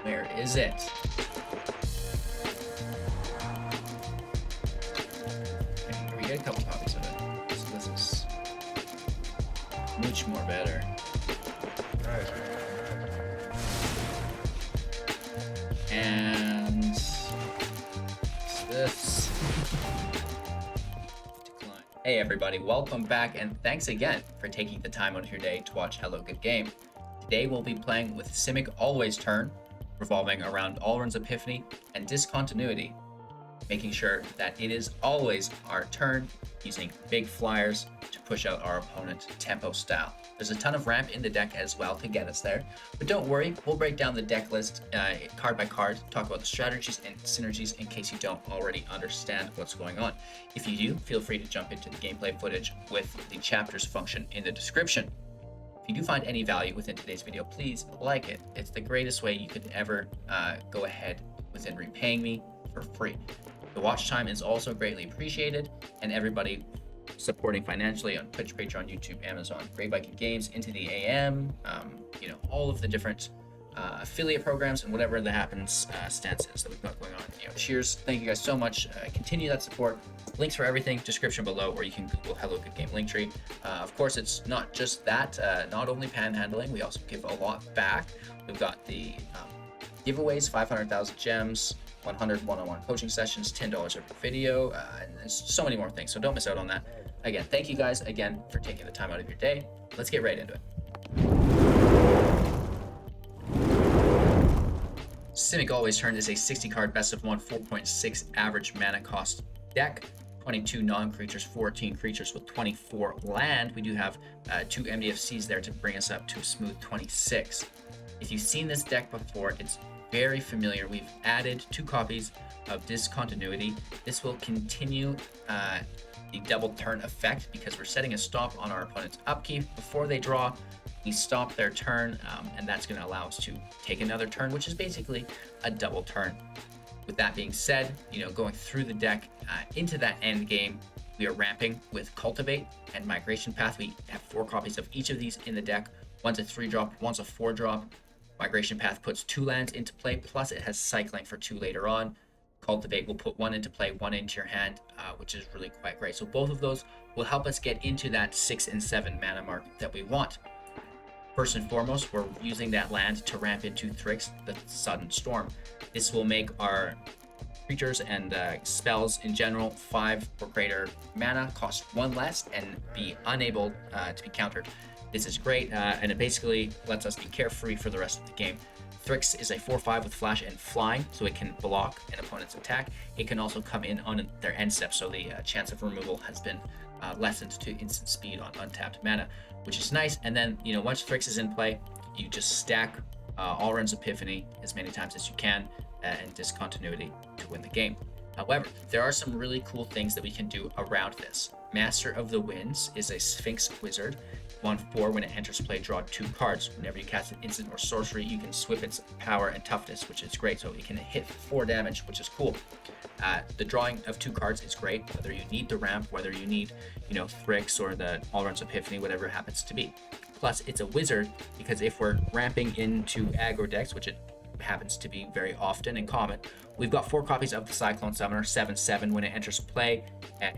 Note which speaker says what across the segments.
Speaker 1: Where is it? Okay, we get a couple copies of it. So this is much more better.
Speaker 2: Nice.
Speaker 1: And this. Decline. Hey everybody, welcome back and thanks again for taking the time out of your day to watch Hello Good Game. Today we'll be playing with Simic Always Turn, revolving around Alrund's Epiphany and Discontinuity, making sure that it is always our turn, using big flyers to push out our opponent tempo style. There's a ton of ramp in the deck as well to get us there, but don't worry, we'll break down the deck list card by card, talk about the strategies and synergies in case you don't already understand what's going on. If you do, feel free to jump into the gameplay footage with the chapters function in the description. If you do find any value within today's video, please like it. It's the greatest way you could ever go ahead within repaying me for free. The watch time is also greatly appreciated, and everybody supporting financially on Twitch, Patreon, YouTube, Amazon, Great Viking Games, Into the AM, all of the different affiliate programs and whatever that happens stances that we've got going on. Cheers. Thank you guys so much. Continue that support. Links for everything, description below, or you can Google Hello Good Game Linktree. Of course, it's not just that, not only panhandling, we also give a lot back. We've got the giveaways, 500,000 gems, 100 one-on-one coaching sessions, $10 every video, and there's so many more things, so don't miss out on that. Again, thank you guys again for taking the time out of your day. Let's get right into it. Simic Always Turn is a 60-card best of 1, 4.6 average mana cost deck. 22 non-creatures, 14 creatures with 24 land. We do have 2 MDFCs there to bring us up to a smooth 26. If you've seen this deck before, it's very familiar. We've added 2 copies of Discontinuity. This will continue the double turn effect because we're setting a stop on our opponent's upkeep. Before they draw, we stop their turn, and that's going to allow us to take another turn, which is basically a double turn. With that being said, going through the deck into that end game, we are ramping with Cultivate and Migration Path. We have 4 copies of each of these in the deck. One's a 3-drop, one's a 4-drop. Migration Path puts 2 lands into play, plus it has cycling for 2 later on. Cultivate will put 1 into play, 1 into your hand, which is really quite great. So both of those will help us get into that 6 and 7 mana mark that we want. First and foremost, we're using that land to ramp into Thryx, the Sudden Storm. This will make our creatures and spells in general 5 or greater mana, cost 1 less, and be unable to be countered. This is great, and it basically lets us be carefree for the rest of the game. Thryx is a 4/5 with flash and flying, so it can block an opponent's attack. It can also come in on their end step, so the chance of removal has been lessened to instant speed on untapped mana, which is nice. And then, once Thryx is in play, you just stack Alrund's Epiphany as many times as you can and Discontinuity to win the game. However, there are some really cool things that we can do around this. Master of the Winds is a Sphinx wizard. 1/4, when it enters play, draw 2 cards. Whenever you cast an instant or sorcery, you can swip its power and toughness, which is great. So it can hit 4 damage, which is cool. The drawing of 2 cards is great, whether you need the ramp, whether you need, Thryx or the Alrund's Epiphany, whatever it happens to be. Plus, it's a wizard, because if we're ramping into aggro decks, which it happens to be very often and common, we've got 4 copies of the Cyclone Summoner, 7/7. When it enters play,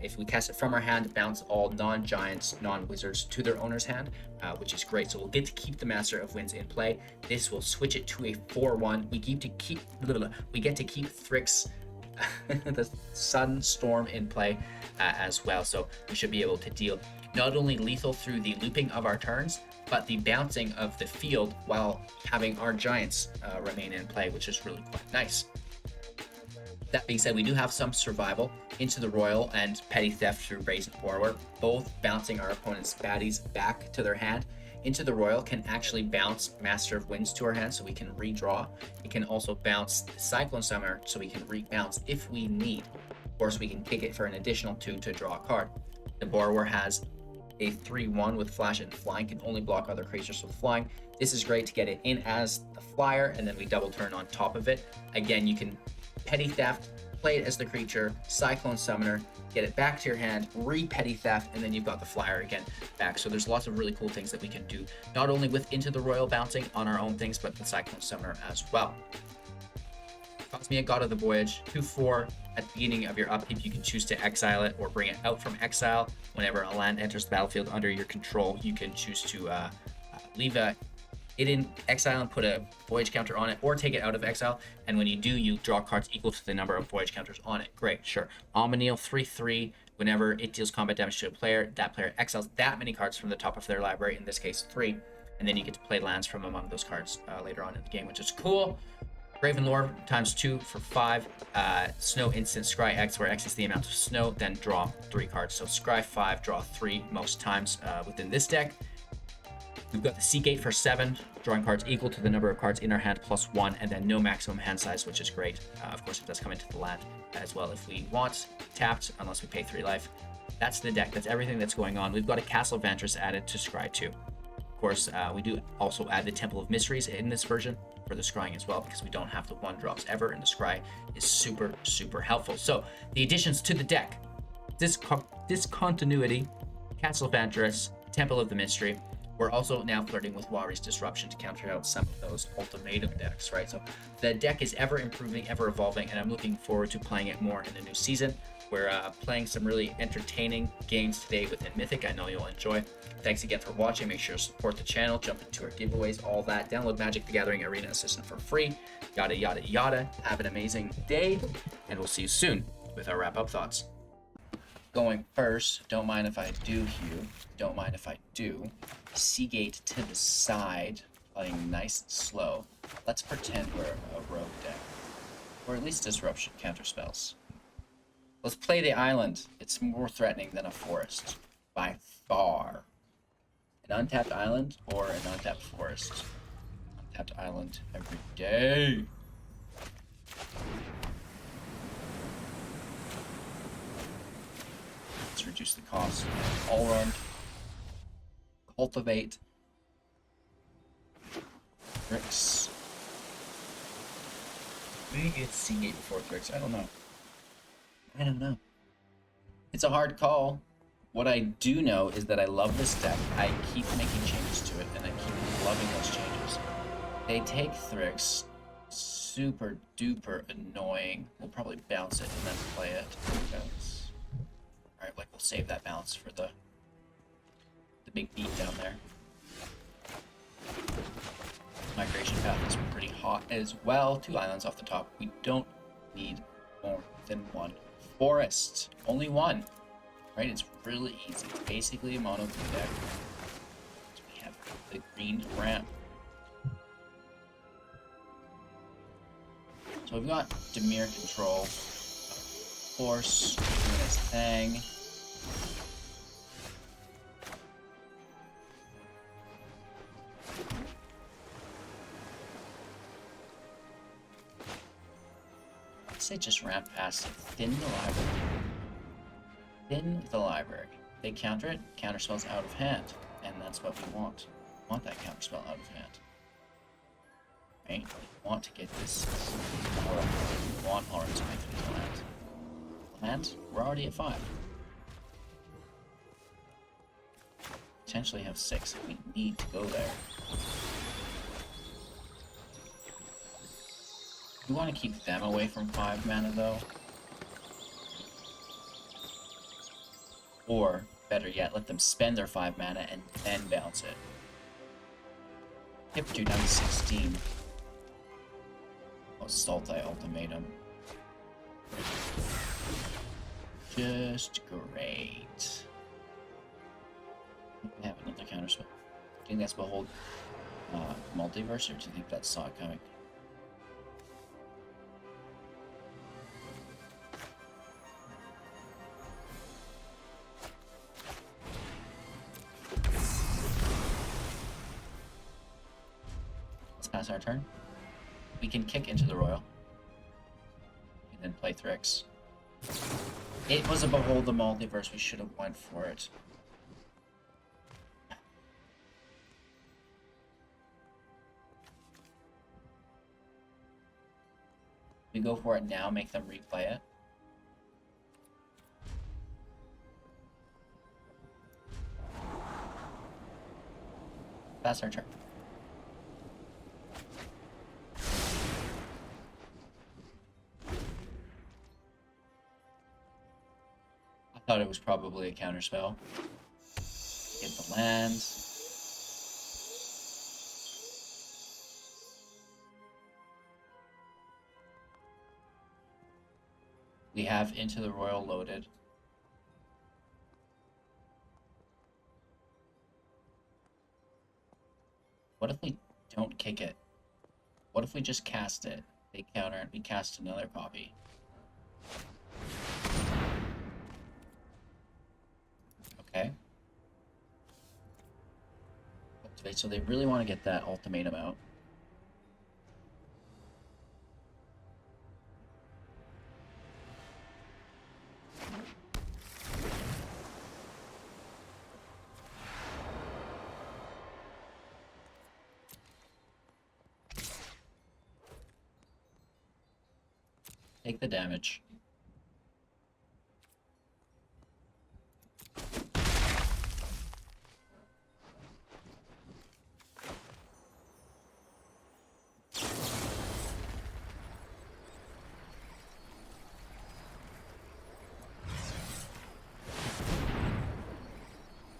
Speaker 1: if we cast it from our hand, bounce all non-giants, non-wizards to their owner's hand, which is great. So we'll get to keep the Master of Winds in play. This will switch it to a 4/1. We get to keep Thryx, the Sudden Storm, in play as well. So we should be able to deal not only lethal through the looping of our turns, but the bouncing of the field while having our giants remain in play, which is really quite nice. That being said, we do have some survival. Into the Roil and Petty Theft through Brazen Borrower, both bouncing our opponent's baddies back to their hand. Into the Roil can actually bounce Master of Winds to our hand, so we can redraw. It can also bounce the Cyclone Summoner, so we can rebounce if we need. Of course, we can kick it for an additional 2 to draw a card. The Borrower has a 3/1 with flash and flying, can only block other creatures with flying. This is great to get it in as the flyer, and then we double turn on top of it. Again, you can Petty Theft play it as the creature, Cyclone Summoner, get it back to your hand, re-Petty Theft, and then you've got the flyer again back. So there's lots of really cool things that we can do, not only with Into the Roil bouncing on our own things, but with Cyclone Summoner as well. Cosima, God of the Voyage, 2/4. At the beginning of your upkeep, you can choose to exile it or bring it out from exile. Whenever a land enters the battlefield under your control, you can choose to leave it in exile and put a Voyage counter on it, or take it out of exile. And when you do, you draw cards equal to the number of Voyage counters on it. Great, sure. Omniel, 3/3. Whenever it deals combat damage to a player, that player exiles that many cards from the top of their library, in this case 3. And then you get to play lands from among those cards later on in the game, which is cool. Graven Lore ×2 for 5. Snow instant Scry X, where X is the amount of snow, then draw 3 cards. So Scry 5, draw 3 most times within this deck. We've got the Seagate for 7, drawing cards equal to the number of cards in our hand +1, and then no maximum hand size, which is great. Of course, it does come into the land as well if we want. Tapped, unless we pay 3 life. That's the deck. That's everything that's going on. We've got a Castle Vantress added to Scry 2. Of course, we do also add the Temple of Mysteries in this version for the scrying as well, because we don't have the 1-drops ever, and the scry is super, super helpful. So the additions to the deck: Discontinuity, Castle Vantress, Temple of the Mystery. We're also now flirting with Wari's Disruption to counter out some of those ultimatum decks, right? So the deck is ever improving, ever evolving, and I'm looking forward to playing it more in the new season. We're playing some really entertaining games today within Mythic. I know you'll enjoy. Thanks again for watching. Make sure to support the channel, jump into our giveaways, all that. Download Magic the Gathering Arena Assistant for free. Yada, yada, yada. Have an amazing day, and we'll see you soon with our wrap-up thoughts. Going first, don't mind if I do, Hugh. Don't mind if I do. Seagate to the side, playing nice and slow. Let's pretend we're a rogue deck, or at least Disruption counter spells. Let's play the island. It's more threatening than a forest, by far. An untapped island or an untapped forest? Untapped island every day. Let's reduce the cost. Alrund. Cultivate. Thryx. Maybe it's Seagate before Thryx. I don't know. It's a hard call. What I do know is that I love this deck. I keep making changes to it, and I keep loving those changes. They take Thryx. Super duper annoying. We'll probably bounce it and then play it. Bounce. Alright, like we'll save that bounce for the big beat down there. Migration path is pretty hot as well. 2 islands off the top. We don't need more than 1 forest. Only 1. Right? It's really easy. It's basically a mono blue deck. So we have the green ramp. So we've got Dimir control. Of course, doing his thing. I'd say just ramp past it. Thin the library. Thin the library. They counter it, counterspell's out of hand. And that's what we want. We want that counterspell out of hand. Right? We want to get this power up. We want Alrund to make it land. Land? We're already at 5. Potentially have 6 if we need to go there. We want to keep them away from 5 mana though. Or, better yet, let them spend their 5 mana and then bounce it. Hip 2 down to 16. Oh, Sultai Ultimatum. Just great. We have another counterspell. Do you think that's Behold Multiverse, or do you think that's saw it coming? Let's pass our turn. We can kick Into the Roil. And then play Thryx. It was a Behold the Multiverse. We should have went for it. We go for it now, make them replay it. Pass our turn. I thought it was probably a counterspell. Get the lands. We have Into the Roil loaded. What if we don't kick it? What if we just cast it? They counter and we cast another copy. Okay. Cultivate. So they really want to get that ultimatum out. Take the damage.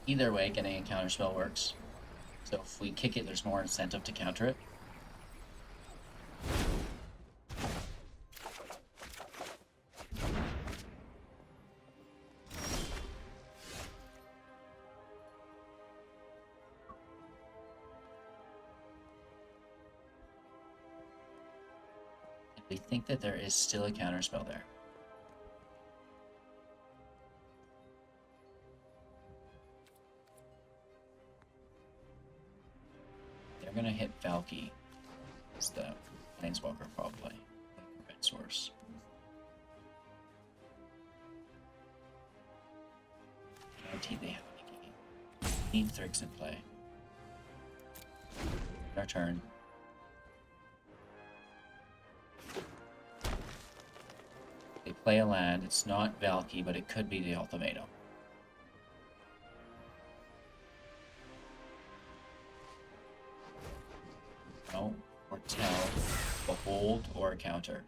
Speaker 1: Either way, getting a counterspell works. So if we kick it, there's more incentive to counter it. We think that there is still a counterspell there. They're gonna hit Valky as the Planeswalker probably. Red source. Guaranteed they have a game. Need Thryx in play. Our turn. They play a land. It's not Valky, but it could be the ultimatum. No, or tell, behold, or a counter.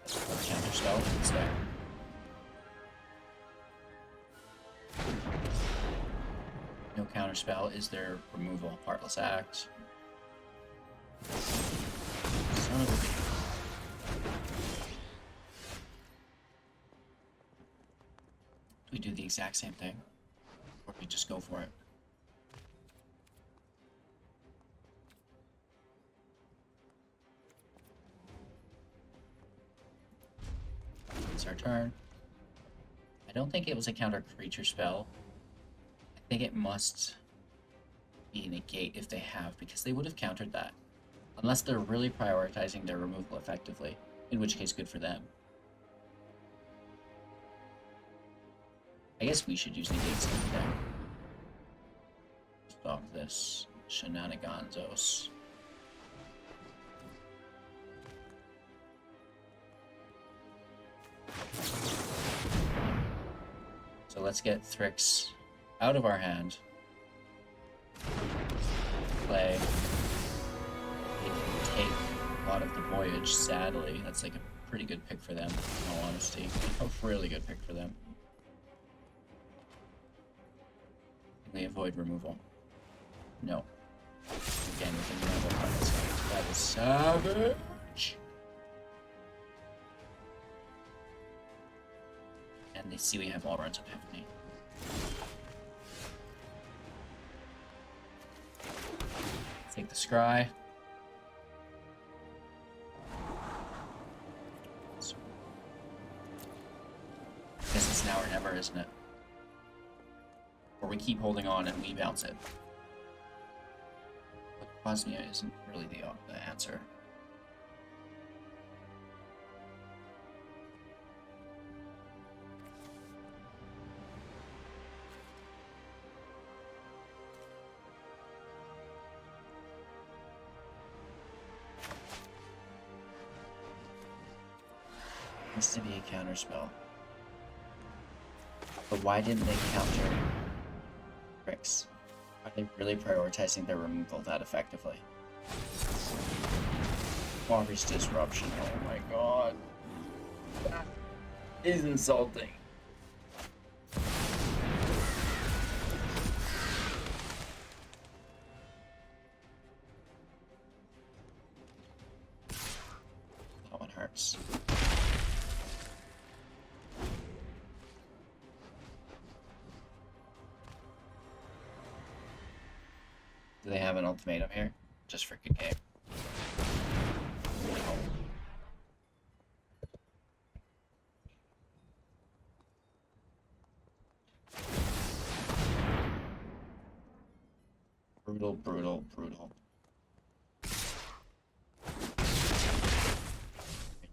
Speaker 1: Or counter spell, it's there. No counter spell. Is there removal? Heartless Act. Son of a bitch. We do the exact same thing, or we just go for it. It's our turn. I don't think it was a counter creature spell. I think it must be negate if they have, because they would have countered that. Unless they're really prioritizing their removal effectively, in which case good for them. I guess we should use negates in there. Stop this shenaniganzos. So let's get Thryx out of our hand. Play. They can take a lot of the Voyage, sadly. That's like a pretty good pick for them, in all honesty. A really good pick for them. They avoid removal. No. Again, with another Heartless Act. That is savage! And they see we have Alrund's Epiphany. Take the scry. Guess it's now or never, isn't it? Or we keep holding on and we bounce it. But Cosima isn't really the answer. Needs to be a counterspell. But why didn't they counter Thryx? Are they really prioritizing their removal that effectively? Walrus Disruption, oh my god. That is insulting. That one hurts. Do they have an ultimatum here? Just for good game. No. Brutal, brutal, brutal.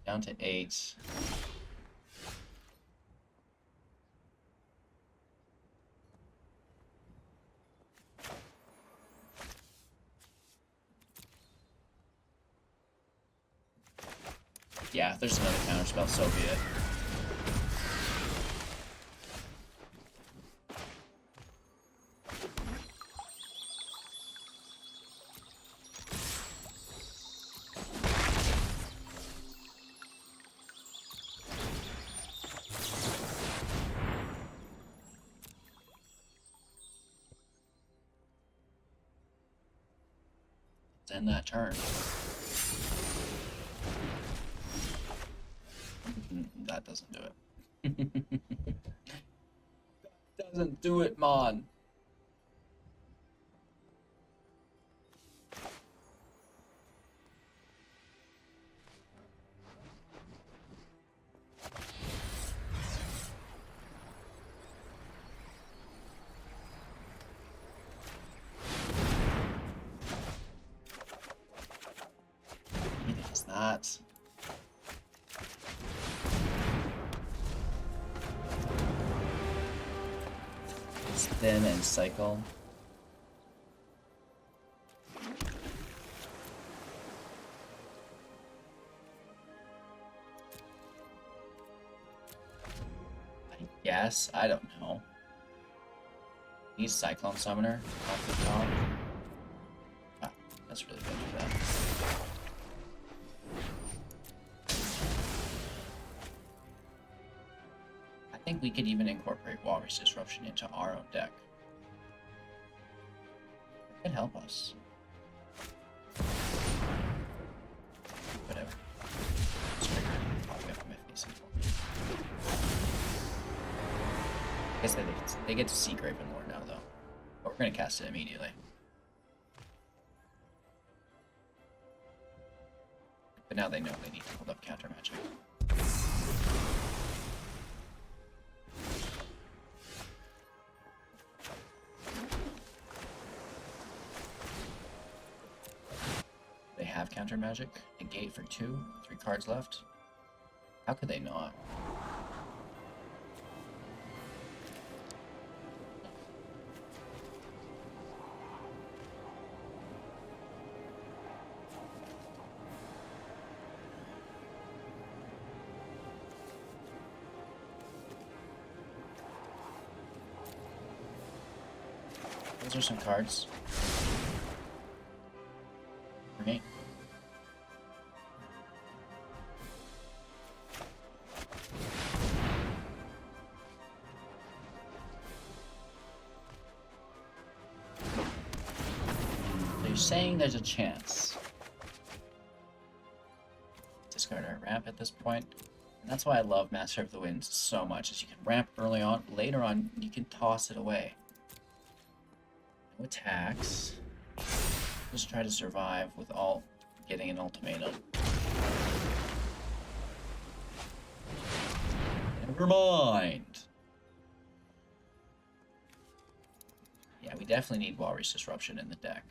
Speaker 1: Down to 8. Yeah, if there's another counterspell, so be it. Let's end that turn. That doesn't do it. That doesn't do it, Mon. It is not. Spin and cycle. I guess, I don't know. Need Cyclone Summoner off the top. Ah, that's really good for that. I think we could even incorporate Walrus Disruption into our own deck. It could help us. Whatever. I guess they get to see Graven Lore now, though. But we're going to cast it immediately. But now they know they need to hold up counter magic. They have counter magic. Negate for 2. 3 cards left. How could they not? Those are some cards. Right. They're saying there's a chance. Discard our ramp at this point. And that's why I love Master of the Winds so much, is you can ramp early on, later on you can toss it away. No attacks. Just try to survive with all getting an ultimatum. Never mind. Yeah, we definitely need Walrus Disruption in the deck.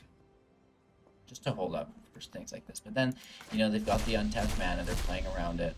Speaker 1: Just to hold up for things like this. But then, you know, they've got the untapped mana, they're playing around it.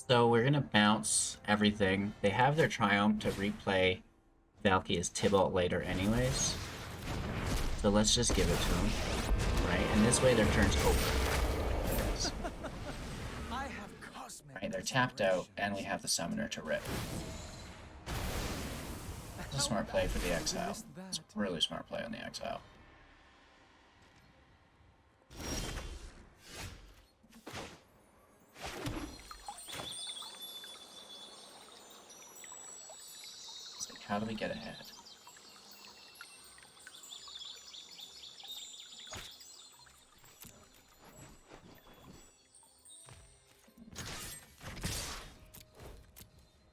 Speaker 1: So we're gonna bounce everything. They have their Triumph to replay Valky as Tybalt later anyways. So let's just give it to them. Right, and this way their turn's over. Right, they're tapped out, and we have the Summoner to rip. It's a smart play for the Exile. It's a really smart play on the Exile. It's like, how do we get ahead?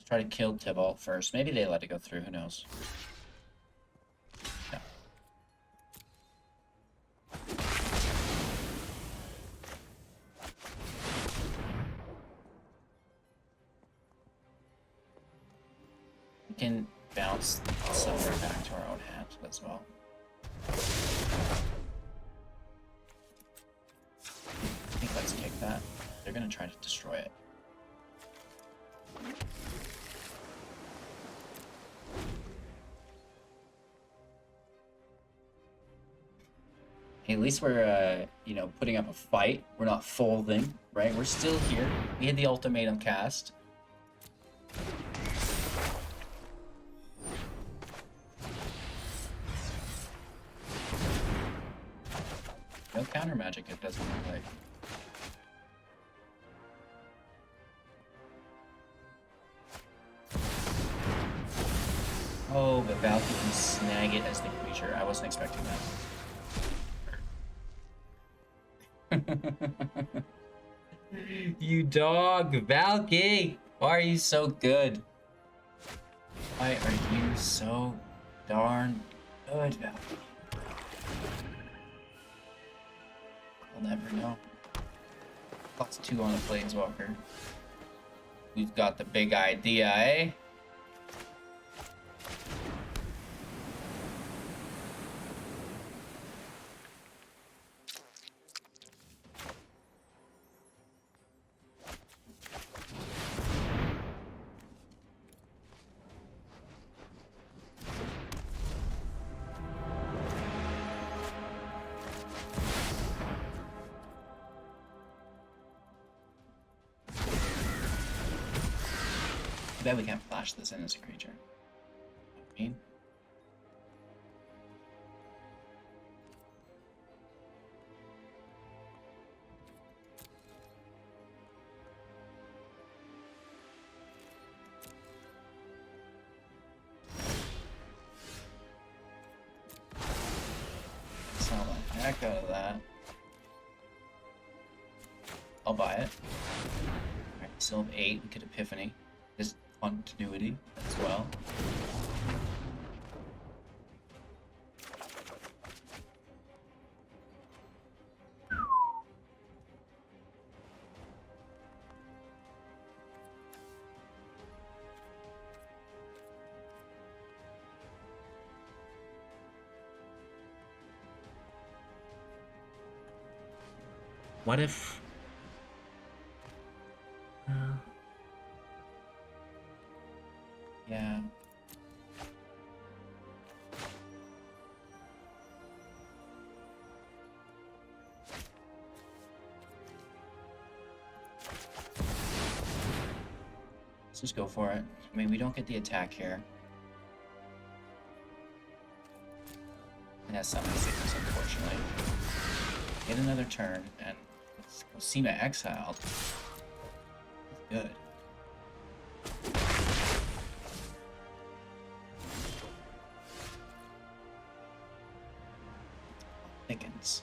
Speaker 1: Try to kill Tybalt first. Maybe they let it go through, who knows? No. We can bounce Summoner back to our own hand as well. I think let's kick that. They're gonna try to destroy it. Hey, at least we're, you know, putting up a fight. We're not folding, right? We're still here. We had the ultimatum cast. No counter magic, it doesn't look like. Oh, but Valky can snag it as the creature. I wasn't expecting that. You dog, Valky! Why are you so good? Why are you so darn good, Valky? I'll never know. Plus 2 on the Planeswalker. Who's got the big idea, eh? I bet we can't flash this in as a creature. I mean, saw the heck out of that. I'll buy it. Alright, still have 8. We could Epiphany. Discontinuity as well. What if... yeah. Let's just go for it. I mean, we don't get the attack here. It has summon sickness, unfortunately. Get another turn, and Cosima exiled. Good. Thickens.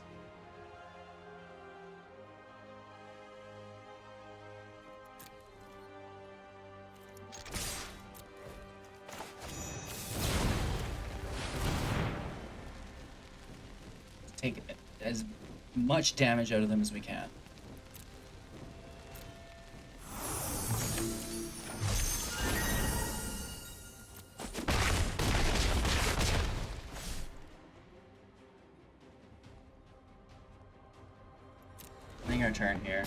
Speaker 1: Take as much damage out of them as we can. Our turn here.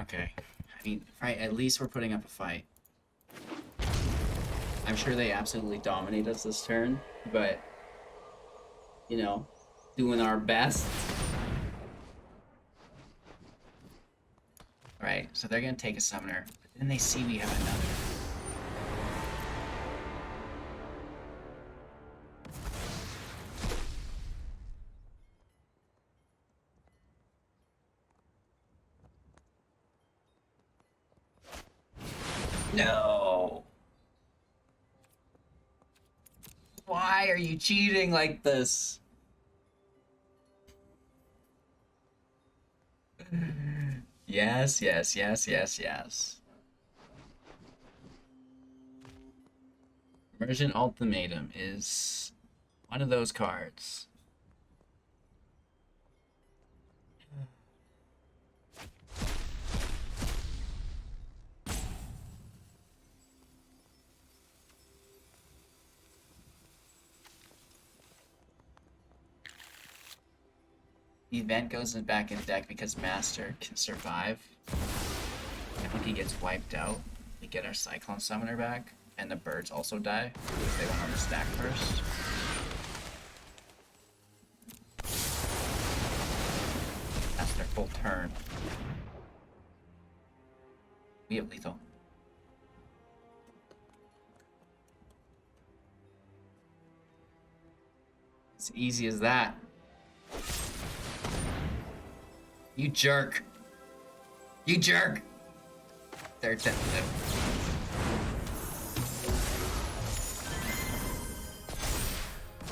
Speaker 1: Okay, I mean, right, at least we're putting up a fight. I'm sure they absolutely dominate us this turn, but, you know, doing our best. Right, so they're gonna take a summoner, but then they see we have another. No! Why are you cheating like this? Yes, yes, yes, yes, yes. Emergent Ultimatum is one of those cards. The event goes back in deck because Master can survive. I think he gets wiped out. We get our Cyclone Summoner back, and the birds also die because they went on the stack first. That's their full turn. We have lethal. It's easy as that. You jerk. You jerk. They're tentative.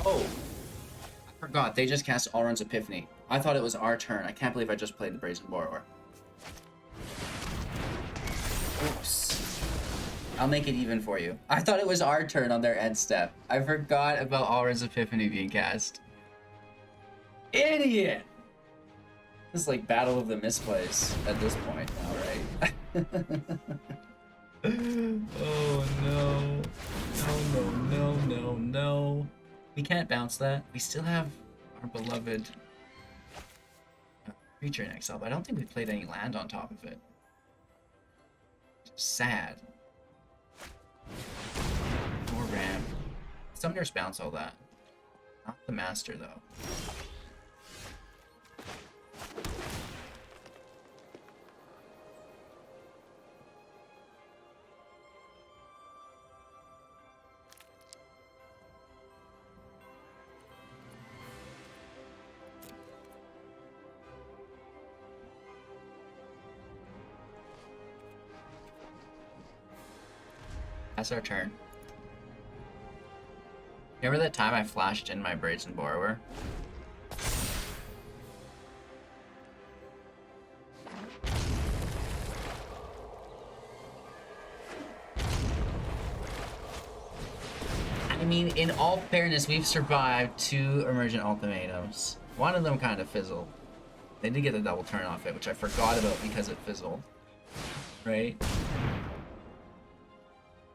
Speaker 1: Oh. I forgot. They just cast Alrund's Epiphany. I thought it was our turn. I can't believe I just played the Brazen Borrower. Oops. I'll make it even for you. I thought it was our turn on their end step. I forgot about Alrund's Epiphany being cast. Idiot! It's like Battle of the Misplays at this point now, right? Oh no. No. We can't bounce that. We still have our beloved creature in exile, but I don't think we played any land on top of it. Sad. More ramp. Summoners bounce all that. Not the master though. That's our turn. Remember that time I flashed in my Brazen Borrower? I mean, in all fairness, we've survived 2 Emergent Ultimatums. One of them kind of fizzled. They did get the double turn off it, which I forgot about because it fizzled. Right?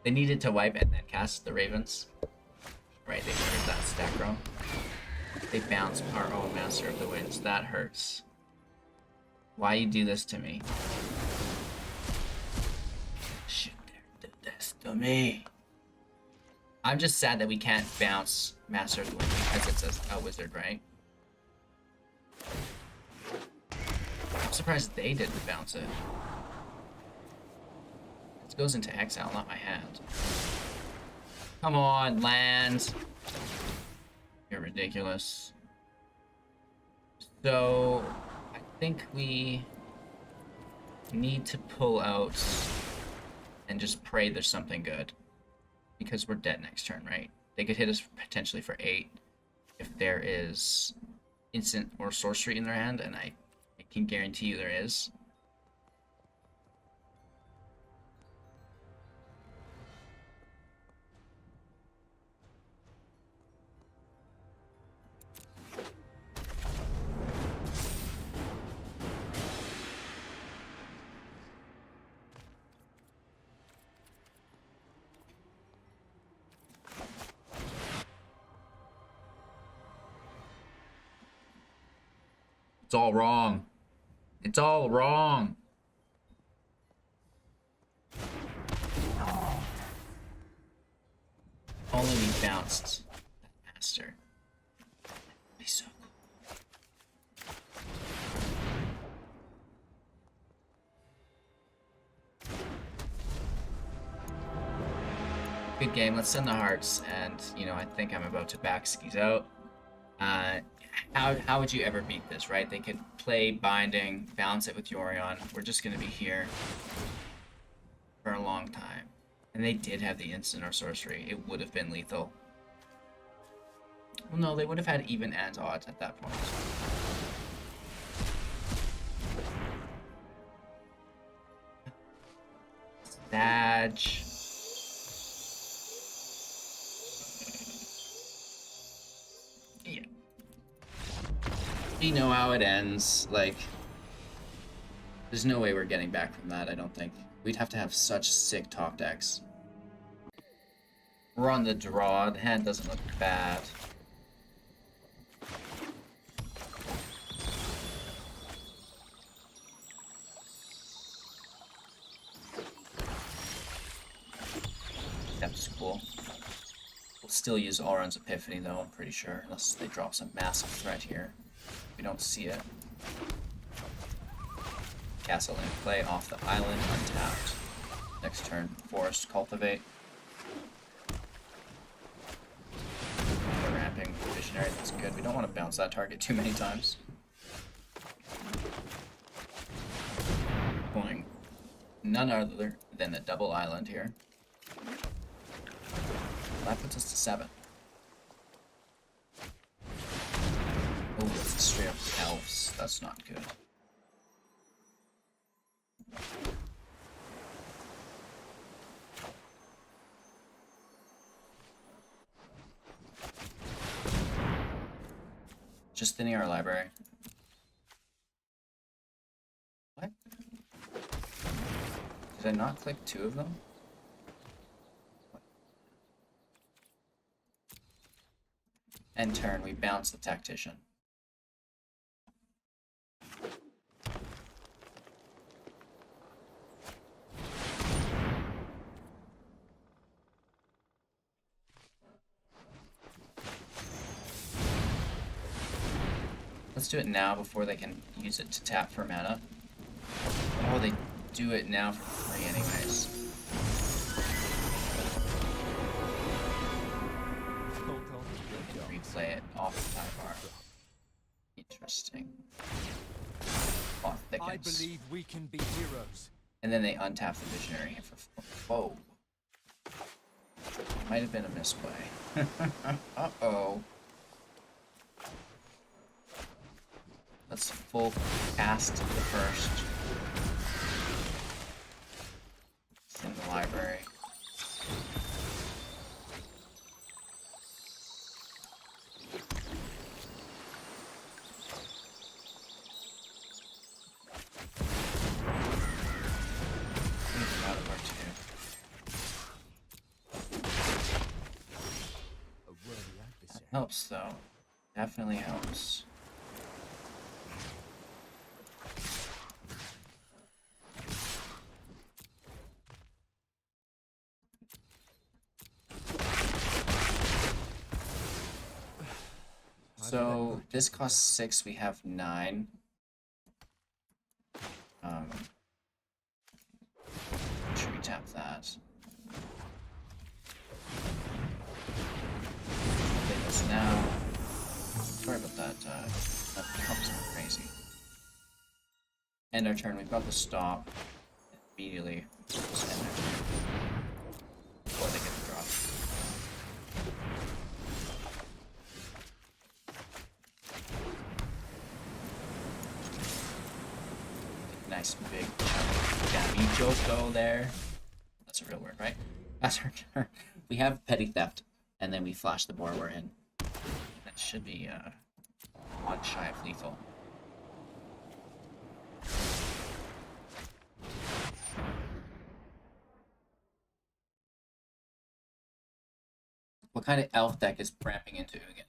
Speaker 1: They needed to wipe and then cast the Ravens. Right, they murdered that stack row. They bounced our own Master of the Winds. That hurts. Why you do this to me? Should dare do this to me? I'm just sad that we can't bounce Master of the Winds because it's a wizard, right? I'm surprised they didn't bounce it. It goes into exile, not my hand. Come on, land. You're ridiculous. So, I think we need to pull out and just pray there's something good. Because we're dead next turn, right? They could hit us potentially for 8 if there is instant or sorcery in their hand, and I can guarantee you there is. It's all wrong. It's all wrong. only we bounced that master. That'd be so cool. Good game. Let's send the hearts, and you know I think I'm about to back skis out. How would you ever beat this, right? They could play Binding, balance it with Yorion. We're just gonna be here for a long time. And they did have the instant or sorcery. It would have been lethal. Well, no, they would have had even and odds at that point. Sag. Yeah. You know how it ends. Like, there's no way we're getting back from that, I don't think. We'd have to have such sick top decks. We're on the draw. The hand doesn't look bad. That's cool. We'll still use Alrund's Epiphany though, I'm pretty sure. Unless they drop some massive threat here. We don't see it. Castle in play off the island, untapped. Next turn, Forest, Cultivate. We're ramping Visionary, that's good. We don't want to bounce that target too many times. Going none other than a double island here. That puts us to 7. Oh, it's straight up elves. That's not good. Just thinning our library. What? Did I not click 2 of them? End turn, we bounce the Tactician. Let's do it now before they can use it to tap for mana. Oh, they do it now for free anyways. Replay it off the sidebar. Interesting. Oh, thickens.
Speaker 3: I believe we can be heroes.
Speaker 1: And then they untap the Visionary for whoa. Might have been a misplay. Uh-oh. Let's full cast the first. It's in the library. Helps though. Definitely helps. So this costs 6, we have 9. Should we tap that? Play this now. Sorry about that. That helps me crazy. End our turn. We've got the stop. Immediately just end our turn before they get the drop. Nice big damn Joko there. That's a real word, right? That's our turn. We have petty theft, and then we flash the borrower in. That should be one shy of lethal. What kind of elf deck is ramping into again?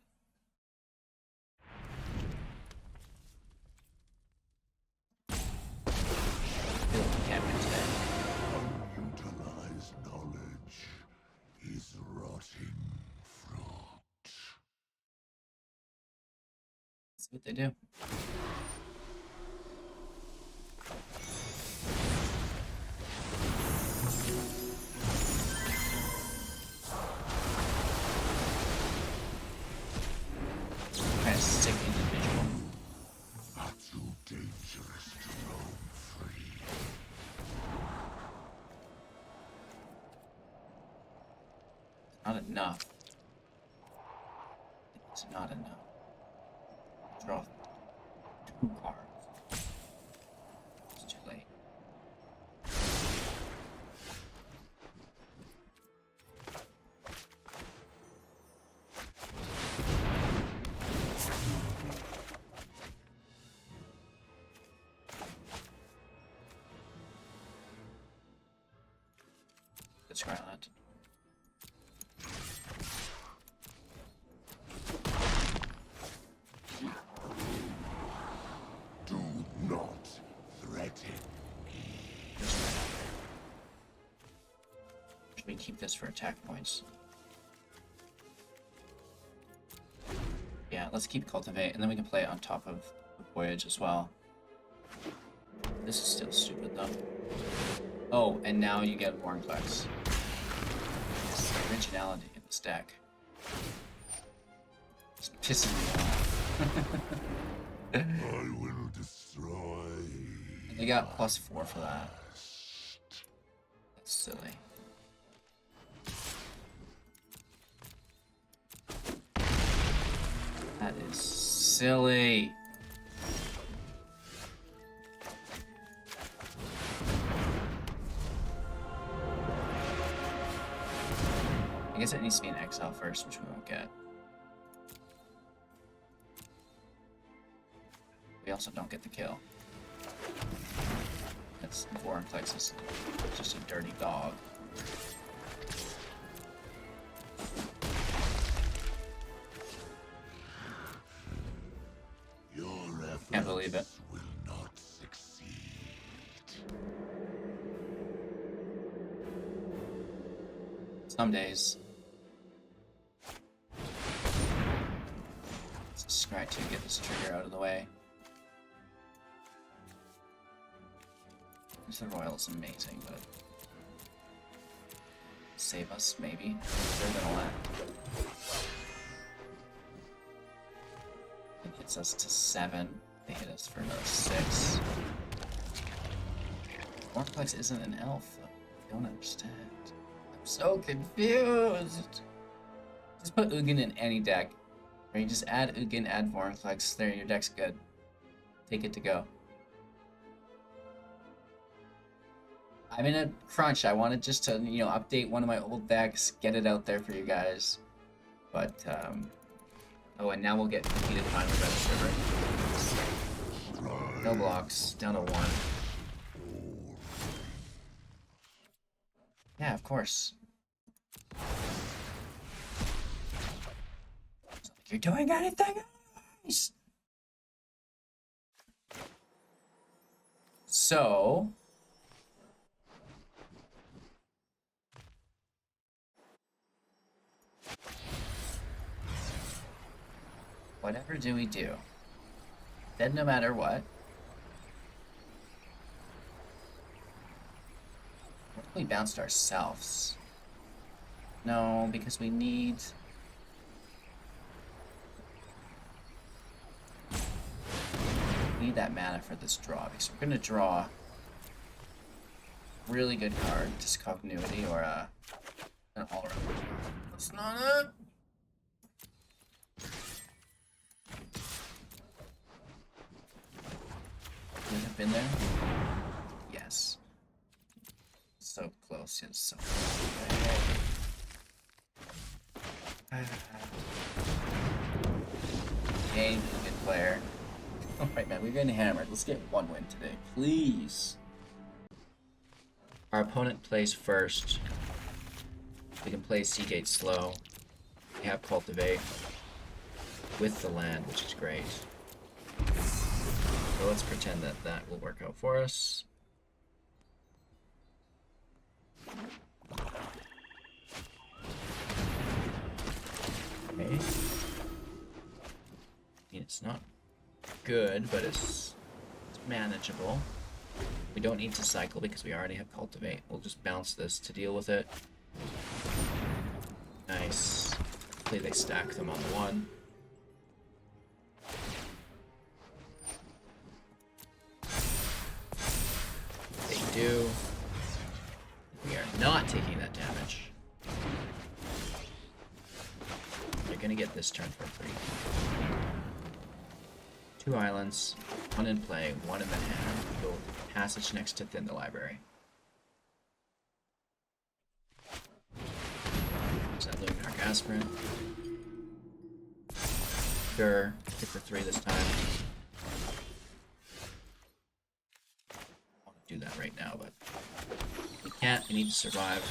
Speaker 4: Unutilized knowledge is rotting.
Speaker 1: what they do. Kind of sick individual.
Speaker 4: Not too dangerous to roam free.
Speaker 1: Not enough. It's not enough. Draw 2 cards. It's too late. Let's try that.
Speaker 4: Do not threaten.
Speaker 1: Should we keep this for attack points? Yeah, let's keep Cultivate, and then we can play it on top of Voyage as well. This is still stupid, though. Oh, and now you get Warnclex. Originality in this deck. It's pissing me off.
Speaker 4: I will destroy.
Speaker 1: They got +4 for that. That's silly. That is silly. I guess it needs to be an exile first, which we won't get. We also don't get the kill. That's Warnclex is just a dirty dog.
Speaker 4: Your efforts
Speaker 1: Can't believe it.
Speaker 4: will not succeed.
Speaker 1: Some days. Let's scry to get this trigger out of the way. Into the Roil is amazing, but save us maybe. They're gonna land. It hits us to 7. They hit us for another 6. Warnclex isn't an elf, though. I don't understand. I'm so confused. Just put Ugin in any deck. Or you just add Ugin, add Warnclex. There, your deck's good. Take it to go. I'm in a crunch. I wanted just to, you know, update one of my old decks, get it out there for you guys. But, oh, and now we'll get completed finally by the Shiver. No blocks, down to 1. Yeah, of course. It's not like you're doing anything else. So... whatever do we do? Then no matter what. What if we bounced ourselves? No, because we need... we need that mana for this draw, because we're gonna draw a really good card, Discontinuity, or an Alrund. That's not it! Would have been there? Yes. So close, yes, so Game is a good player. Alright, man, we're getting hammered. Let's get 1 win today, please. Our opponent plays first. We can play Seagate slow. We have Cultivate with the land, which is great. So let's pretend that that will work out for us. Okay. It's not good, but it's manageable. We don't need to cycle because we already have Cultivate. We'll just bounce this to deal with it. Nice. Hopefully they stack them on the one. They do. We are not taking that damage. They're gonna get this turn for free. 2 islands, 1 in play, 1 in the hand. Go passage next to Thin the Library. Is that Luminarch Aspirant? Sure, hit for 3 this time. I want to do that right now, but we can't. We need to survive.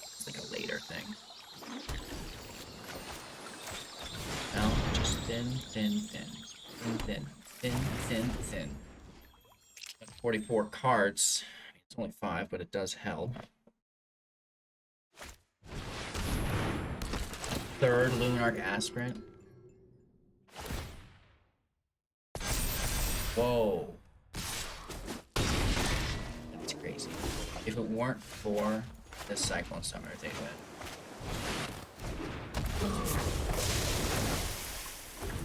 Speaker 1: It's like a later thing. Now, just thin. 44 cards. It's only 5, but it does help. 3rd Luminarch Aspirant. Whoa. That's crazy. If it weren't for the Cyclone Summoner, they win.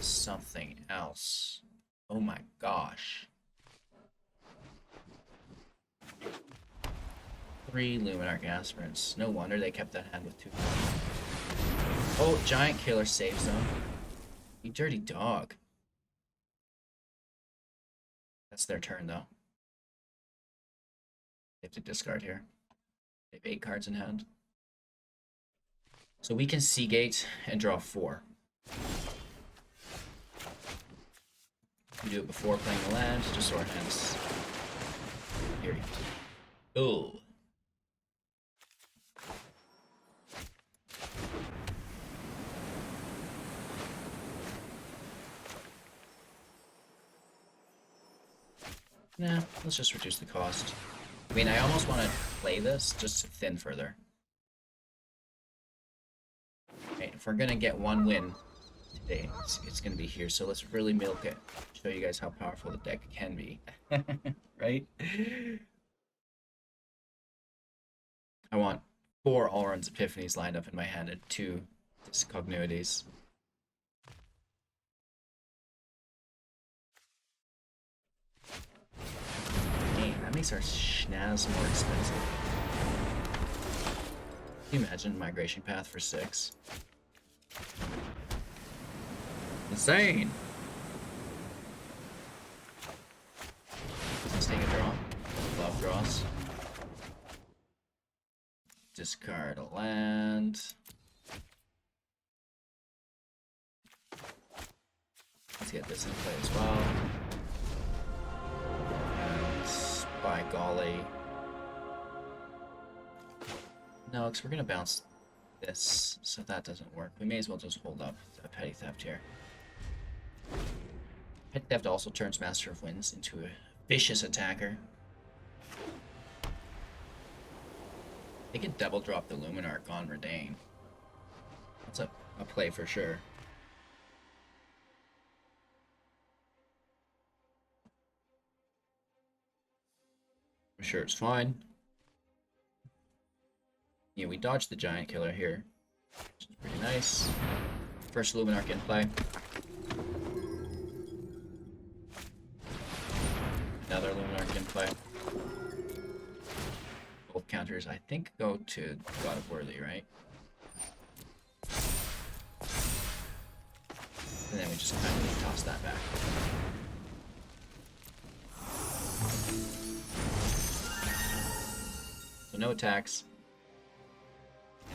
Speaker 1: Something else. Oh my gosh. 3 Luminarch Aspirants. No wonder they kept that hand with 2. Oh, Giant Killer saves them. You dirty dog. That's their turn though. They have to discard here. They have 8 cards in hand. So we can Seagate and draw 4. We do it before playing the land, just so our hands. Here we go. Ooh. Nah, let's just reduce the cost. I mean, I almost want to play this just to thin further. Okay, if we're gonna get 1 win today, it's gonna be here. So let's really milk it. Show you guys how powerful the deck can be. Right? I want 4 Alrund's Epiphanies lined up in my hand and 2 Discontinuities. That makes our schnaz more expensive. Can you imagine Migration Path for 6? Insane! Let's take a draw. Love draws. Discard a land. Let's get this in play as well. By golly. No, because we're going to bounce this, so that doesn't work. We may as well just hold up a Petty Theft here. Petty Theft also turns Master of Winds into a vicious attacker. They could double drop the Luminarch on Redain. That's a play for sure. I'm sure it's fine. Yeah, we dodged the Giant Killer here, which is pretty nice. First Luminarch in play. Another Luminarch in play. Both counters, I think, go to God of Worthy, right? And then we just kind of toss that back. So no attacks.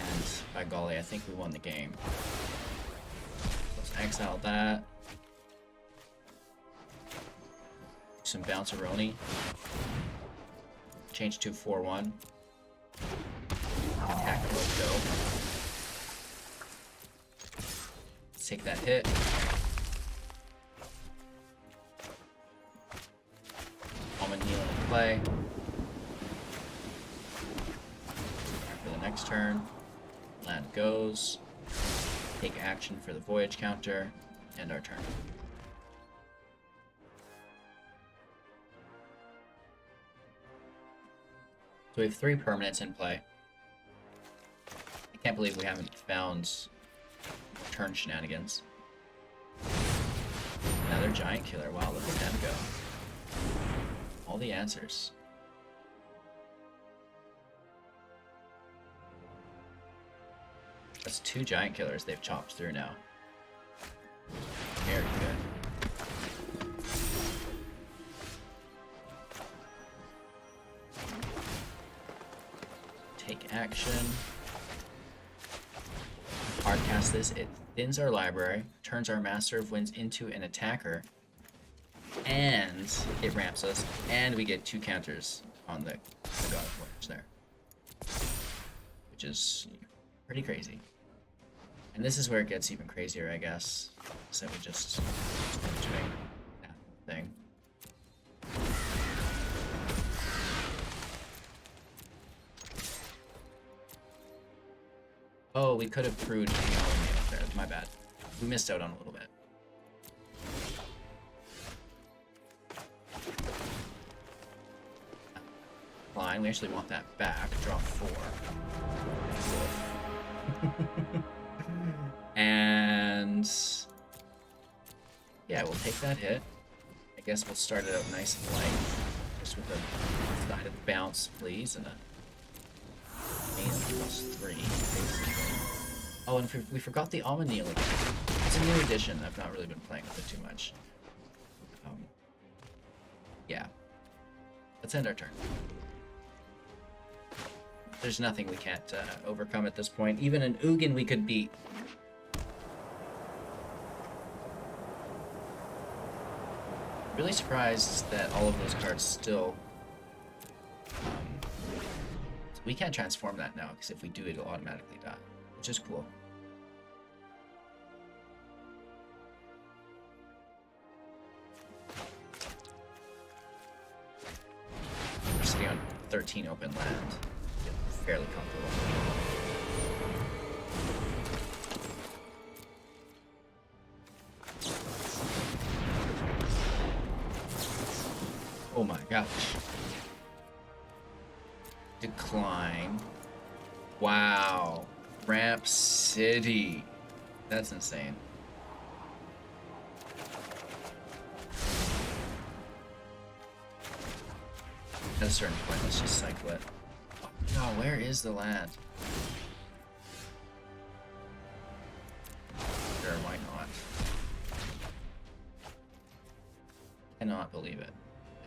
Speaker 1: And by golly, I think we won the game. Let's exile that. Some Bounceroni. Change to 4-1. Attack will go. Let's take that hit. Almond Heal in play. For the next turn, land goes. Take action for the Voyage counter. End our turn. So we have 3 permanents in play. I can't believe we haven't found turn shenanigans. Another giant killer. Wow, look at them go. All the answers. That's 2 giant killers they've chopped through now. Very good. Take action. Hardcast this. It thins our library, turns our Master of Winds into an attacker, and it ramps us, and we get 2 counters on the God of Voyage there. Which is pretty crazy. And this is where it gets even crazier, I guess. So we just doing that thing. Oh, we could have prued the Alrund there. My bad. We missed out on a little bit. Fine. We actually want that back. Draw 4. And yeah, we'll take that hit. I guess we'll start it out nice and light, just with a side bounce, please, and a main +3. Basically. Oh, and we forgot the Almanail again. It's a new edition. I've not really been playing with it too much. Yeah. Let's end our turn. There's nothing we can't overcome at this point. Even an Ugin we could beat. Really surprised that all of those cards still... we can't transform that now, because if we do, it'll automatically die, which is cool. We're sitting on 13 open land. Fairly comfortable. Oh my gosh. Decline. Wow. Ramp City. That's insane. At a certain point, let's just cycle it. No, where is the land? Sure, why not? Cannot believe it.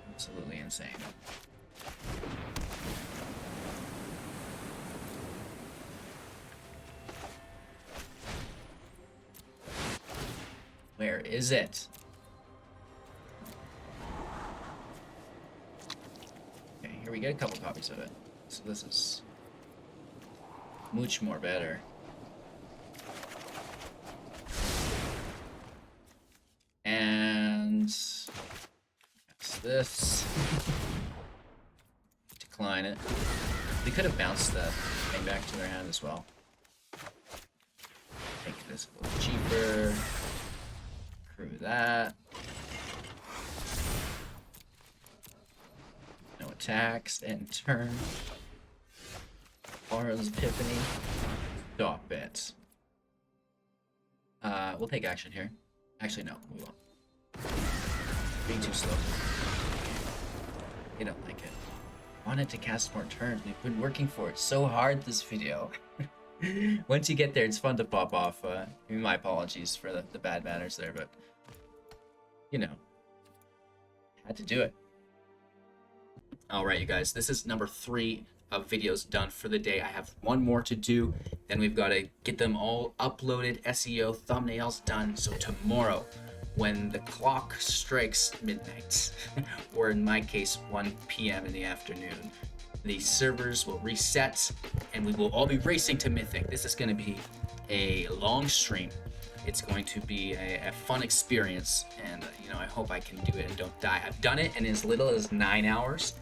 Speaker 1: Absolutely insane. Where is it? Okay, here we get a couple copies of it. So this is much more better. And that's this. Decline it. We could have bounced the thing back to their hand as well. Make this a little cheaper. Crew that. No attacks. End turn. Arrow's Epiphany. Stop it. We'll take action here. Actually, no, we won't. Being too slow. They don't like it. Wanted to cast more turns. We've been working for it so hard this video. Once you get there, it's fun to pop off. My apologies for the bad manners there, but you know, had to do it. All right, you guys, this is number 3 of videos done for the day. I have one more to do. Then we've got to get them all uploaded, SEO, thumbnails done. So tomorrow, when the clock strikes midnight, or in my case, 1 p.m. in the afternoon, the servers will reset and we will all be racing to Mythic. This is going to be a long stream. It's going to be a fun experience, and you know, I hope I can do it and don't die. I've done it in as little as 9 hours.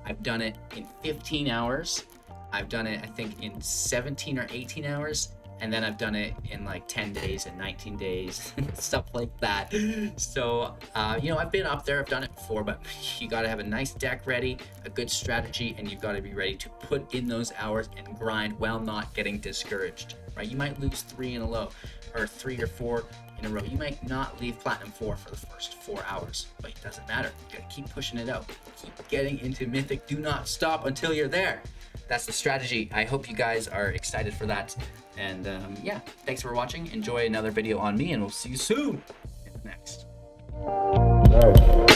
Speaker 1: I've done it in 15 hours. I've done it, I think, in 17 or 18 hours, and then I've done it in like 10 days and 19 days, stuff like that. So, you know, I've been up there, I've done it before, but you got to have a nice deck ready, a good strategy, and you've got to be ready to put in those hours and grind while not getting discouraged, right? You might lose 3 in a row, or 3 or 4 in a row. You might not leave Platinum 4 for the first 4 hours, but it doesn't matter. You got to keep pushing it out. Keep getting into Mythic. Do not stop until you're there. That's the strategy. I hope you guys are excited for that. And yeah, thanks for watching. Enjoy another video on me, and we'll see you soon in the next.
Speaker 2: Nice.